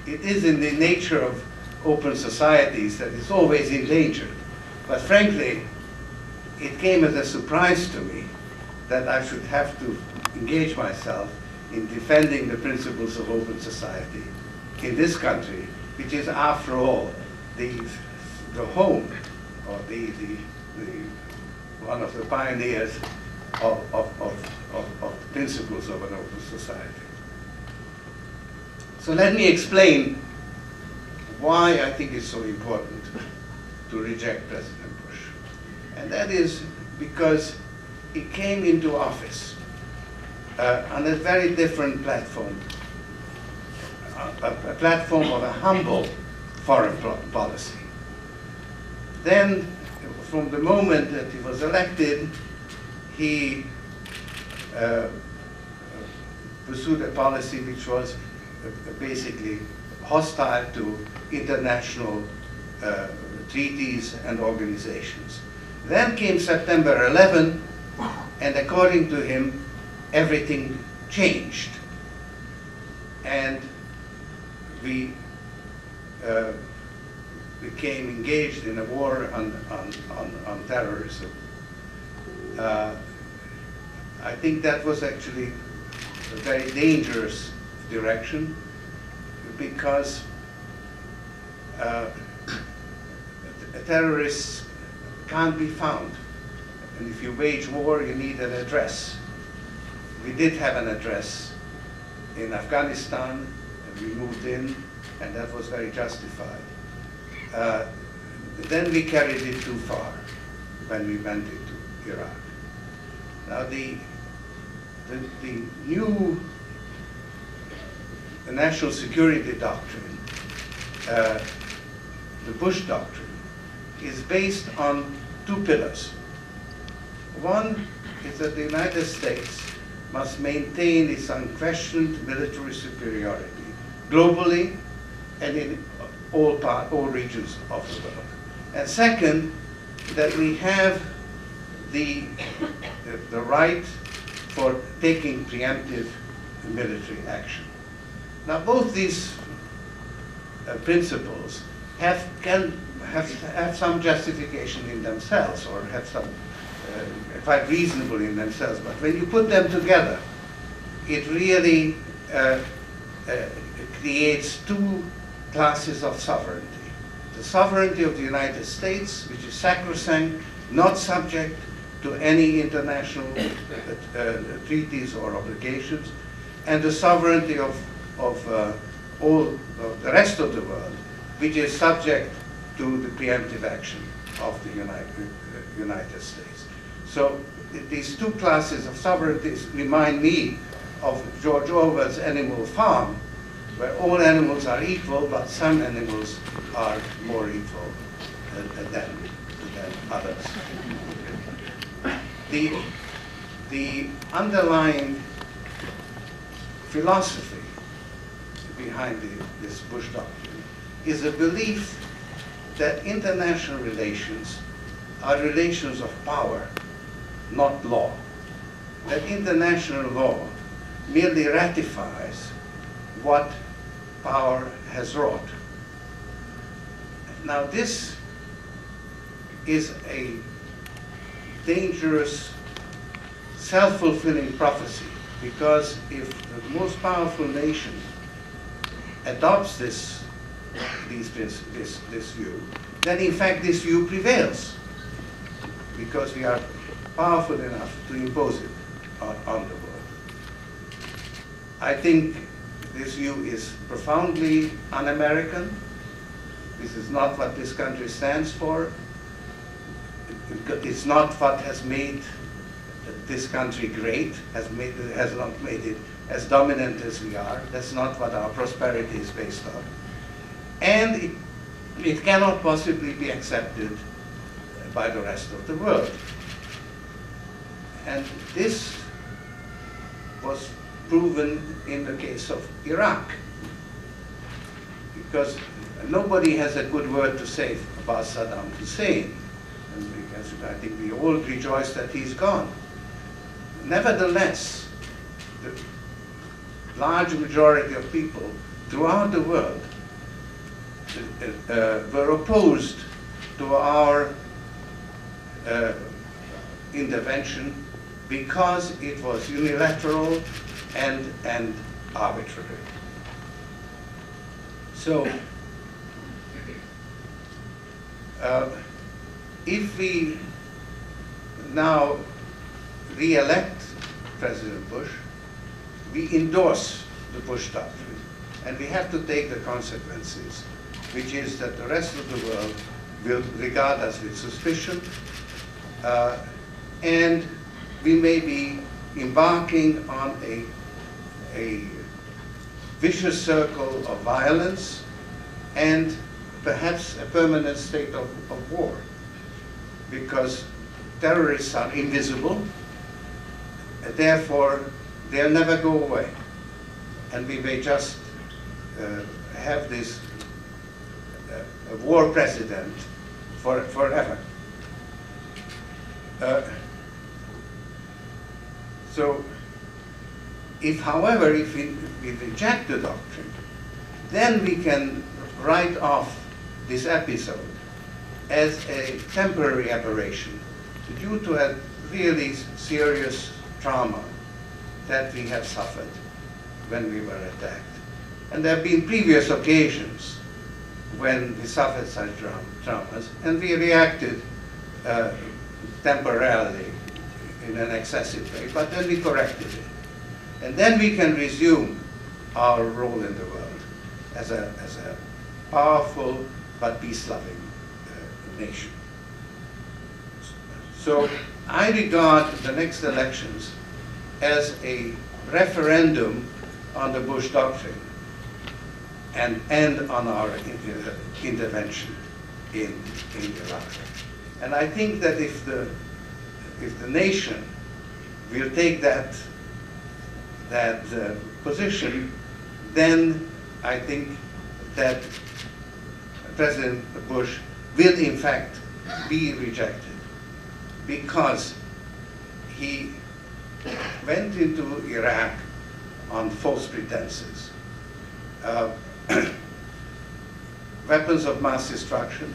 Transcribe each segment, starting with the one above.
it is in the nature of open societies that it's always endangered. But frankly, it came as a surprise to me that I should have to engage myself in defending the principles of open society in this country, which is, after all, the home, or the one of the pioneers of principles of an open society. So let me explain why I think it's so important to reject President Bush. And that is because he came into office on a very different platform, a platform of a humble foreign policy. Then, from the moment that he was elected, he pursued a policy which was basically hostile to international treaties and organizations. Then came September 11, and according to him, everything changed. And we became engaged in a war on terrorism. I think that was actually a very dangerous direction, because terrorists can't be found. And if you wage war, you need an address. We did have an address in Afghanistan, and we moved in, and that was very justified. Then we carried it too far when we went into Iraq. Now the new national security doctrine, the Bush doctrine, is based on two pillars. One is that the United States must maintain its unquestioned military superiority globally and in all regions of the world. And second, that we have the right for taking preemptive military action. Now, both these principles have some justification in themselves, or have some quite reasonable in themselves. But when you put them together, it really creates two classes of sovereignty. The sovereignty of the United States, which is sacrosanct, not subject to any international treaties or obligations, and the sovereignty of all of the rest of the world, which is subject to the preemptive action of the United States. So these two classes of sovereignties remind me of George Orwell's Animal Farm, where all animals are equal, but some animals are more equal than others. The underlying philosophy behind this Bush doctrine is a belief that international relations are relations of power, not law. That international law merely ratifies what power has wrought. Now, this is a dangerous, self-fulfilling prophecy, because if the most powerful nation adopts this view, then in fact this view prevails, because we are powerful enough to impose it on the world. I think this view is profoundly un-American. This is not what this country stands for. It's not what has made this country great, has not made it as dominant as we are. That's not what our prosperity is based on. And it cannot possibly be accepted by the rest of the world. And this was proven in the case of Iraq, because nobody has a good word to say about Saddam Hussein, and because I think we all rejoice that he's gone. Nevertheless, the large majority of people throughout the world were opposed to our intervention because it was unilateral and arbitrary. So, if we now re-elect President Bush, we endorse the Bush doctrine, and we have to take the consequences, which is that the rest of the world will regard us with suspicion, and we may be embarking on a vicious circle of violence and perhaps a permanent state of war, because terrorists are invisible, therefore they'll never go away, and we may just have this war president forever. So, however, if we reject the doctrine, then we can write off this episode as a temporary aberration due to a really serious trauma that we have suffered when we were attacked. And there have been previous occasions when we suffered such traumas, and we reacted temporarily in an excessive way, but then we corrected it. And then we can resume our role in the world as a powerful but peace-loving nation. So I regard the next elections as a referendum on the Bush doctrine and on our intervention in Iraq. And I think that if the nation will take that position, then I think that President Bush will in fact be rejected, because he went into Iraq on false pretenses. Weapons of mass destruction,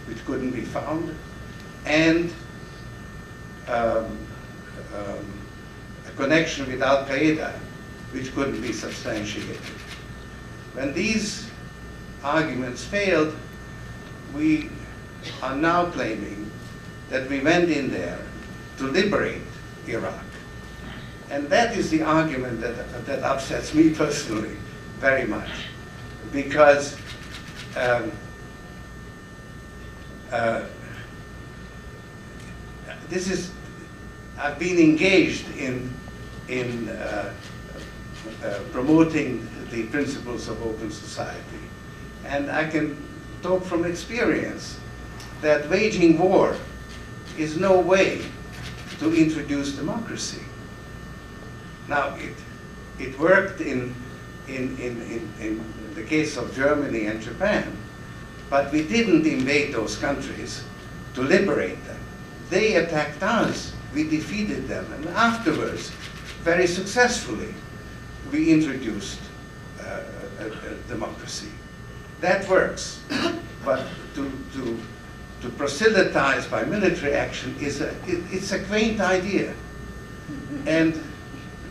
which couldn't be found, and a connection with Al-Qaeda, which couldn't be substantiated. When these arguments failed, we are now claiming that we went in there to liberate Iraq. And that is the argument that upsets me personally very much, because I've been engaged in promoting the principles of open society. And I can talk from experience that waging war is no way to introduce democracy. Now, it worked in the case of Germany and Japan, but we didn't invade those countries to liberate them. They attacked us, we defeated them, and afterwards, very successfully, we introduced a democracy. That works, but to proselytize by military action it's a quaint idea. And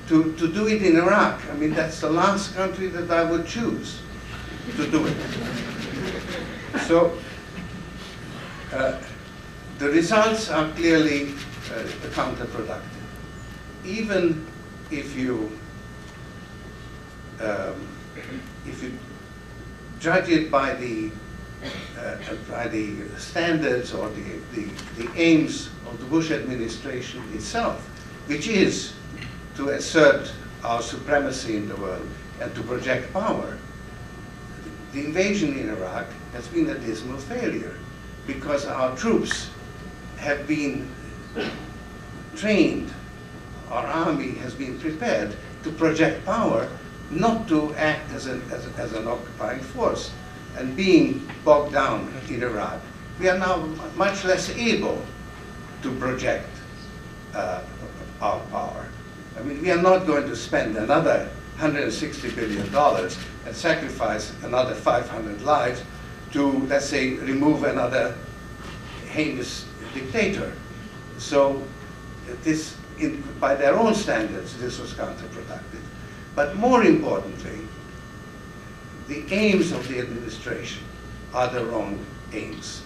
to do it in Iraq, I mean, that's the last country that I would choose to do it. So the results are clearly counterproductive. Even if you judge it by the standards or the aims of the Bush administration itself, which is to assert our supremacy in the world and to project power, the invasion in Iraq has been a dismal failure, because our troops have been trained, our army has been prepared to project power, not to act as an occupying force. And being bogged down in Iraq, we are now much less able to project our power. I mean, we are not going to spend another $160 billion and sacrifice another 500 lives to, let's say, remove another heinous dictator. So this, by their own standards, this was counterproductive. But more importantly, the aims of the administration are the wrong aims.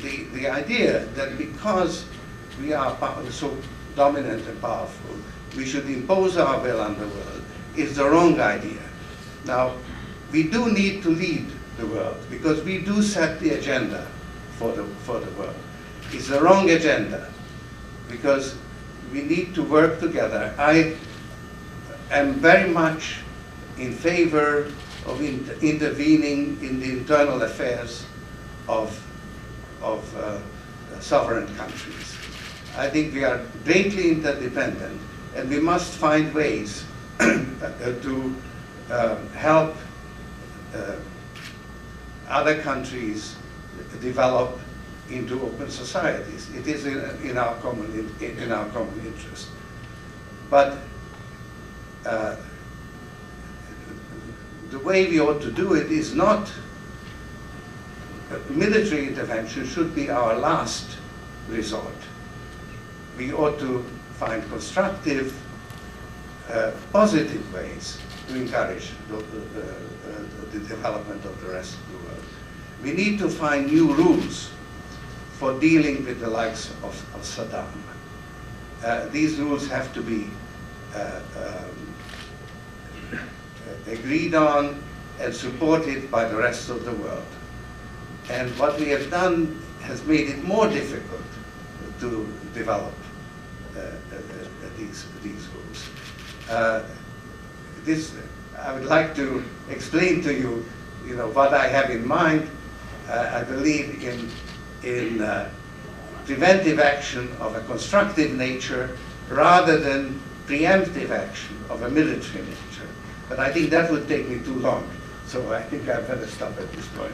The idea that because we are so dominant and powerful, we should impose our will on the world is the wrong idea. Now, we do need to lead the world because we do set the agenda for the world. It's the wrong agenda because we need to work together. I am very much in favor of intervening in the internal affairs of sovereign countries. I think we are greatly interdependent, and we must find ways to help other countries develop into open societies. It is in our common interest. But the way we ought to do it is not military intervention should be our last resort. We ought to find constructive, positive ways to encourage the development of the rest of the world. We need to find new rules for dealing with the likes of Saddam. These rules have to be agreed on and supported by the rest of the world. And what we have done has made it more difficult to develop these rules. I would like to explain to you, what I have in mind. I believe in preventive action of a constructive nature rather than preemptive action of a military nature. But I think that would take me too long. So I think I better stop at this point.